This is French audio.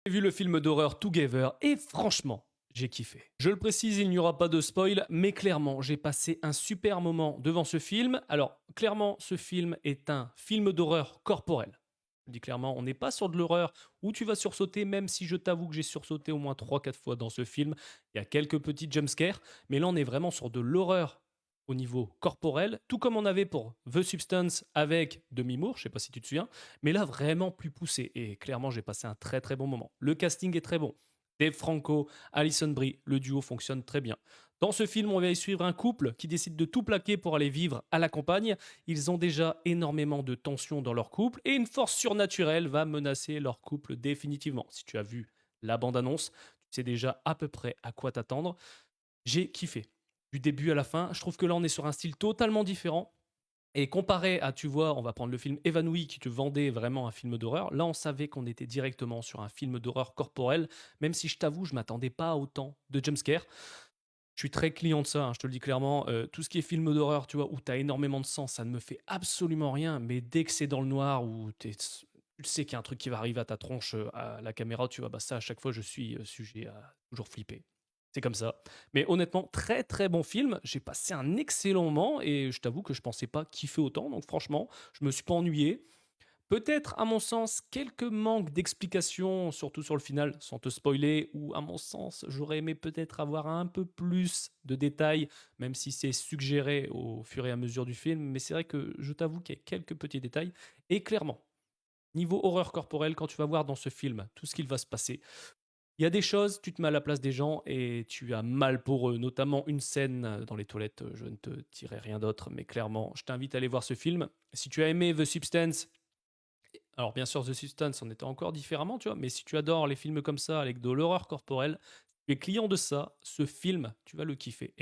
J'ai vu le film d'horreur Together et franchement, j'ai kiffé. Je le précise, il n'y aura pas de spoil, mais clairement, j'ai passé un super moment devant ce film. Alors, clairement, ce film est un film d'horreur corporel. Je dis clairement, on n'est pas sur de l'horreur où tu vas sursauter, même si je t'avoue que j'ai sursauté au moins 3-4 fois dans ce film. Il y a quelques petits jumpscares, mais là, on est vraiment sur de l'horreur au niveau corporel, tout comme on avait pour The Substance avec Demi Moore, je sais pas si tu te souviens, mais là vraiment plus poussé. Et clairement, j'ai passé un très très bon moment. Le casting est très bon. Dave Franco, Alison Brie, le duo fonctionne très bien. Dans ce film, on va y suivre un couple qui décide de tout plaquer pour aller vivre à la campagne. Ils ont déjà énormément de tensions dans leur couple et une force surnaturelle va menacer leur couple définitivement. Si tu as vu la bande-annonce, tu sais déjà à peu près à quoi t'attendre. J'ai kiffé. Du début à la fin, je trouve que là on est sur un style totalement différent. Et comparé à, tu vois, on va prendre le film Évanoui qui te vendait vraiment un film d'horreur, là on savait qu'on était directement sur un film d'horreur corporel, même si je t'avoue, je m'attendais pas à autant de jumpscare. Je suis très client de ça, hein, je te le dis clairement. Tout ce qui est film d'horreur, tu vois, où t'as énormément de sang, ça ne me fait absolument rien, mais dès que c'est dans le noir, où tu sais qu'il y a un truc qui va arriver à ta tronche, à la caméra, tu vois, bah ça à chaque fois je suis sujet à toujours flipper. C'est comme ça. Mais honnêtement, très très bon film. J'ai passé un excellent moment et je t'avoue que je pensais pas kiffer autant. Donc franchement, je me suis pas ennuyé. Peut-être, à mon sens, quelques manques d'explications, surtout sur le final, sans te spoiler, ou à mon sens, j'aurais aimé peut-être avoir un peu plus de détails, même si c'est suggéré au fur et à mesure du film. Mais c'est vrai que je t'avoue qu'il y a quelques petits détails. Et clairement, niveau horreur corporelle, quand tu vas voir dans ce film tout ce qu'il va se passer, il y a des choses, tu te mets à la place des gens et tu as mal pour eux, notamment une scène dans les toilettes, je ne te dirai rien d'autre, mais clairement, je t'invite à aller voir ce film. Si tu as aimé The Substance, alors bien sûr The Substance en était encore différemment, tu vois, mais si tu adores les films comme ça avec de l'horreur corporelle, tu es client de ça, ce film, tu vas le kiffer.